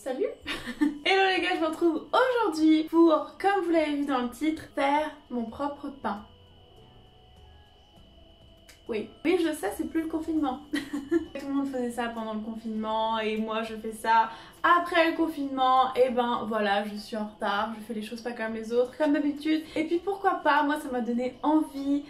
Salut. Hello les gars, je vous retrouve aujourd'hui pour, comme vous l'avez vu dans le titre, faire mon propre pain. Oui, je sais, c'est plus le confinement. Tout le monde faisait ça pendant le confinement et moi je fais ça après le confinement. Et ben voilà, je suis en retard, je fais les choses pas comme les autres, comme d'habitude. Et puis pourquoi pas, moi ça m'a donné envie,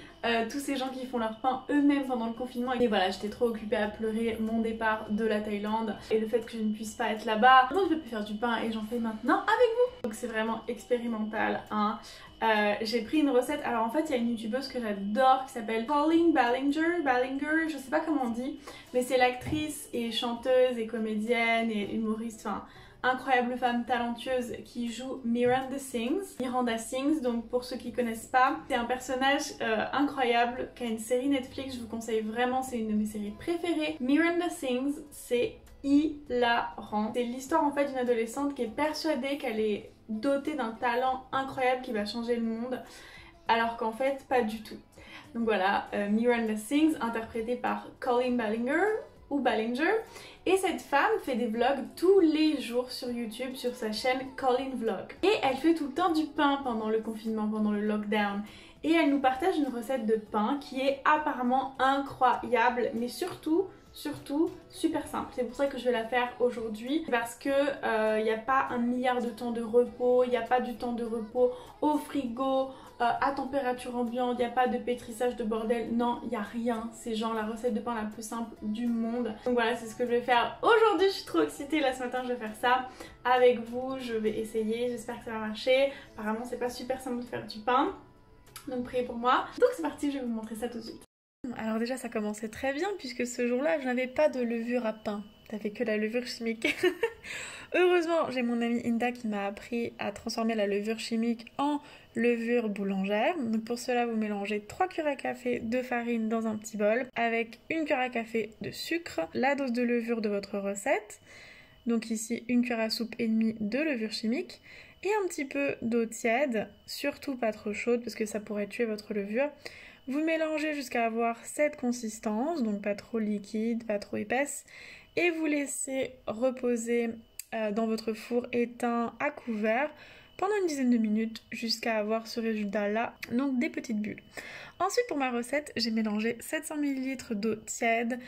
tous ces gens qui font leur pain eux-mêmes pendant le confinement. Et voilà, j'étais trop occupée à pleurer mon départ de la Thaïlande et le fait que je ne puisse pas être là-bas. Donc je peux faire du pain et j'en fais maintenant avec vous. Donc c'est vraiment expérimental, hein. J'ai pris une recette, alors en fait il y a une youtubeuse que j'adore qui s'appelle Colleen Ballinger, je sais pas comment on dit, mais c'est l'actrice et chanteuse et comédienne et humoriste, enfin incroyable femme talentueuse qui joue Miranda Sings. Donc pour ceux qui connaissent pas, c'est un personnage incroyable qui a une série Netflix, je vous conseille vraiment, c'est une de mes séries préférées. Miranda Sings, c'est hilarant. C'est l'histoire en fait d'une adolescente qui est persuadée qu'elle est dotée d'un talent incroyable qui va changer le monde, alors qu'en fait pas du tout. Donc voilà, Miranda Sings, interprétée par Colleen Ballinger ou Ballinger, et cette femme fait des vlogs tous les jours sur YouTube sur sa chaîne Colleen Vlog. Et elle fait tout le temps du pain pendant le confinement, pendant le lockdown. Et elle nous partage une recette de pain qui est apparemment incroyable, mais surtout super simple. C'est pour ça que je vais la faire aujourd'hui, parce que il n'y a pas un milliard de temps de repos, il n'y a pas du temps de repos au frigo, à température ambiante, il n'y a pas de pétrissage de bordel, non, il n'y a rien. C'est genre la recette de pain la plus simple du monde. Donc voilà, c'est ce que je vais faire aujourd'hui. Je suis trop excitée, là ce matin je vais faire ça avec vous, je vais essayer, j'espère que ça va marcher. Apparemment c'est pas super simple de faire du pain, donc priez pour moi. Donc c'est parti, je vais vous montrer ça tout de suite. Alors déjà ça commençait très bien puisque ce jour-là je n'avais pas de levure à pain, j'avais que la levure chimique. Heureusement j'ai mon amie Inda qui m'a appris à transformer la levure chimique en levure boulangère. Donc pour cela vous mélangez 3 cuillères à café de farine dans un petit bol avec 1 cuillère à café de sucre, la dose de levure de votre recette, donc ici 1 cuillère à soupe et demie de levure chimique et un petit peu d'eau tiède, surtout pas trop chaude parce que ça pourrait tuer votre levure. Vous mélangez jusqu'à avoir cette consistance, donc pas trop liquide, pas trop épaisse, et vous laissez reposer dans votre four éteint à couvert pendant une dizaine de minutes jusqu'à avoir ce résultat là, donc des petites bulles. Ensuite pour ma recette, j'ai mélangé 700 ml d'eau tiède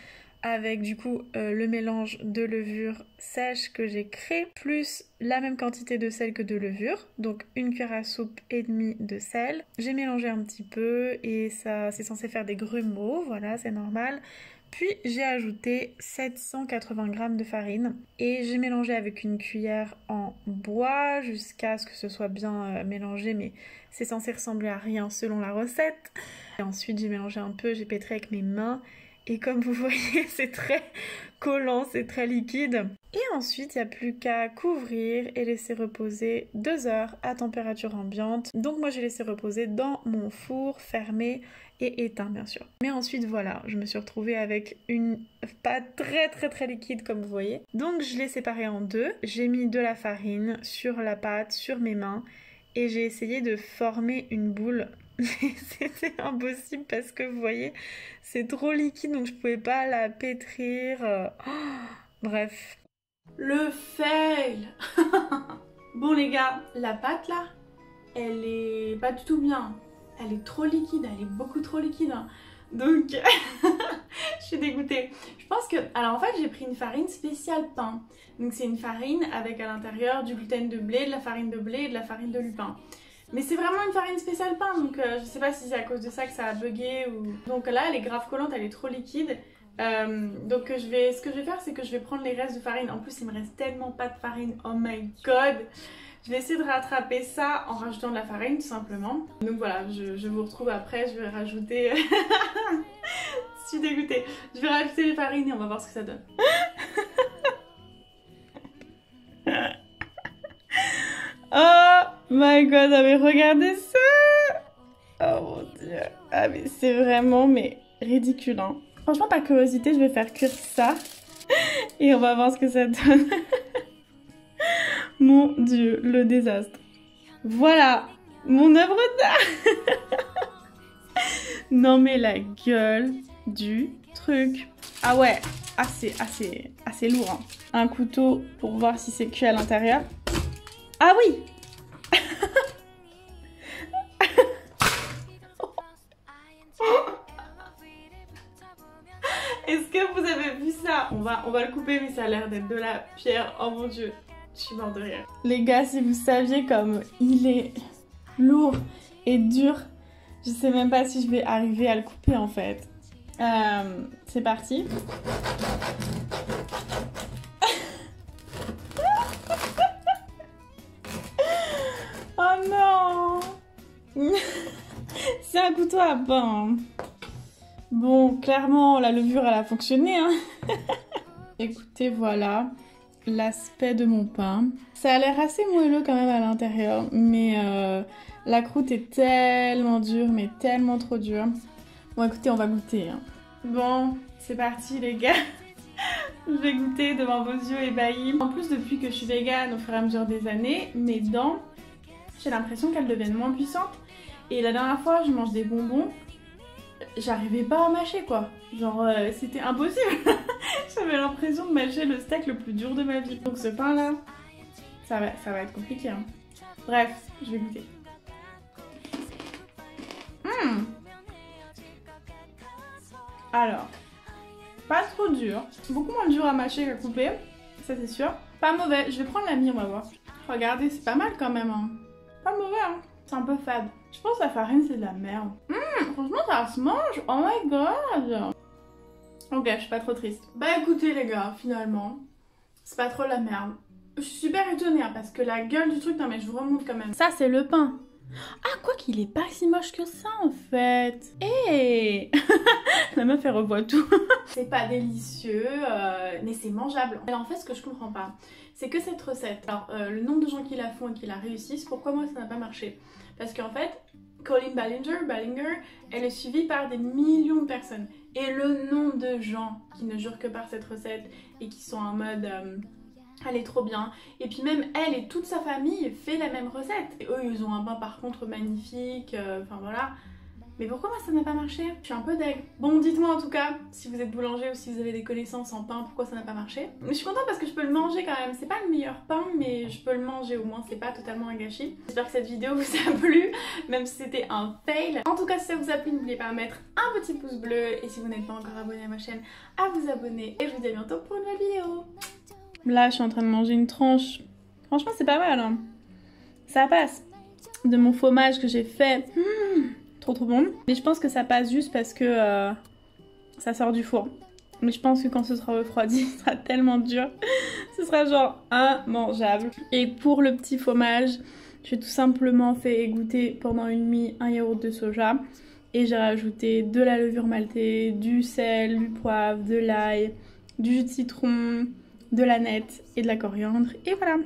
avec du coup le mélange de levure sèche que j'ai créé, plus la même quantité de sel que de levure, donc 1 cuillère à soupe et demie de sel. J'ai mélangé un petit peu et ça c'est censé faire des grumeaux, voilà c'est normal. Puis j'ai ajouté 780 g de farine et j'ai mélangé avec une cuillère en bois jusqu'à ce que ce soit bien mélangé, mais c'est censé ressembler à rien selon la recette. Et ensuite j'ai mélangé un peu, j'ai pétré avec mes mains. Et comme vous voyez, c'est très collant, c'est très liquide. Et ensuite, il n'y a plus qu'à couvrir et laisser reposer 2 heures à température ambiante. Donc moi, j'ai laissé reposer dans mon four fermé et éteint, bien sûr. Mais ensuite, voilà, je me suis retrouvée avec une pâte très liquide, comme vous voyez. Donc je l'ai séparée en deux. J'ai mis de la farine sur la pâte, sur mes mains. Et j'ai essayé de former une boule. Mais c'était impossible parce que vous voyez, c'est trop liquide donc je pouvais pas la pétrir. Bref. Le fail. Bon les gars, la pâte là, elle est pas du tout bien. Elle est trop liquide, elle est beaucoup trop liquide. Hein. Donc, je suis dégoûtée. Je pense que... Alors en fait, j'ai pris une farine spéciale pain. Donc c'est une farine avec à l'intérieur du gluten de blé, de la farine de blé et de la farine de lupin. Mais c'est vraiment une farine spéciale pain, donc je sais pas si c'est à cause de ça que ça a bugué ou... Donc là, elle est grave collante, elle est trop liquide. Donc ce que je vais faire, c'est que je vais prendre les restes de farine. En plus, il me reste tellement pas de farine, oh my god. Je vais essayer de rattraper ça en rajoutant de la farine, tout simplement. Donc voilà, je vous retrouve après, je vais rajouter... Je suis dégoûtée. Je vais rajouter les farines et on va voir ce que ça donne. Oh my god, mais regardez ça! Oh mon dieu. Ah mais c'est vraiment ridicule hein. Franchement par curiosité je vais faire cuire ça et on va voir ce que ça donne. Mon dieu, le désastre. Voilà mon œuvre d'art. Non mais la gueule du truc. Ah ouais, assez lourd hein. un couteau pour voir si c'est cuit à l'intérieur. Ah oui! Est-ce que vous avez vu ça? On va le couper, mais ça a l'air d'être de la pierre. Oh mon dieu, je suis morte de rire. Les gars, si vous saviez comme il est lourd et dur, je sais même pas si je vais arriver à le couper en fait. C'est parti. Oh non! C'est un couteau à pain. Bon, clairement, la levure, elle a fonctionné. Hein. Écoutez, voilà l'aspect de mon pain. Ça a l'air assez moelleux quand même à l'intérieur, mais la croûte est tellement dure, mais tellement trop dure. Bon, écoutez, on va goûter. Hein. Bon, c'est parti les gars. Je vais goûter devant vos yeux ébahis. En plus, depuis que je suis végane au fur et à mesure des années, mes dents, j'ai l'impression qu'elles deviennent moins puissantes. Et la dernière fois, je mange des bonbons, j'arrivais pas à mâcher quoi. Genre, c'était impossible. J'avais l'impression de mâcher le steak le plus dur de ma vie. Donc ce pain là, ça va être compliqué. Hein. Bref, je vais goûter. Alors, pas trop dur. Beaucoup moins dur à mâcher qu'à couper, ça c'est sûr. Pas mauvais, je vais prendre la mie, on va voir. Regardez, c'est pas mal quand même. Hein. Pas mauvais, hein. C'est un peu fade. Je pense que la farine c'est de la merde. Franchement ça se mange. Oh my god. Ok, je suis pas trop triste. Bah écoutez les gars, finalement, c'est pas trop la merde. Je suis super étonnée hein, parce que la gueule du truc, non mais je vous remonte quand même. Ça c'est le pain. Ah quoi qu'il est pas si moche que ça en fait. Hey. La meuf elle revoit tout. C'est pas délicieux, mais c'est mangeable. Alors en fait ce que je comprends pas, c'est que cette recette, alors le nombre de gens qui la font et qui la réussissent, pourquoi moi ça n'a pas marché? Parce qu'en fait, Colleen Ballinger, elle est suivie par des millions de personnes. Et le nombre de gens qui ne jurent que par cette recette et qui sont en mode elle est trop bien. Et puis même elle et toute sa famille fait la même recette. Et eux ils ont un pain par contre magnifique, enfin voilà. Mais pourquoi moi ça n'a pas marché? Je suis un peu deg. Bon dites-moi en tout cas si vous êtes boulanger ou si vous avez des connaissances en pain, pourquoi ça n'a pas marché. Mais je suis contente parce que je peux le manger quand même. C'est pas le meilleur pain mais je peux le manger au moins, c'est pas totalement un gâchis. J'espère que cette vidéo vous a plu, même si c'était un fail. En tout cas si ça vous a plu, n'oubliez pas de mettre un petit pouce bleu. Et si vous n'êtes pas encore abonné à ma chaîne, à vous abonner. Et je vous dis à bientôt pour une nouvelle vidéo. Là je suis en train de manger une tranche. Franchement c'est pas mal hein. Ça passe. De mon fromage que j'ai fait. Trop bon. Mais je pense que ça passe juste parce que ça sort du four. Mais je pense que quand ce sera refroidi, ce sera tellement dur. Ce sera genre immangeable. Et pour le petit fromage, j'ai tout simplement fait égoutter pendant une nuit un yaourt de soja. Et j'ai rajouté de la levure maltée, du sel, du poivre, de l'ail, du jus de citron, de l'aneth et de la coriandre. Et voilà.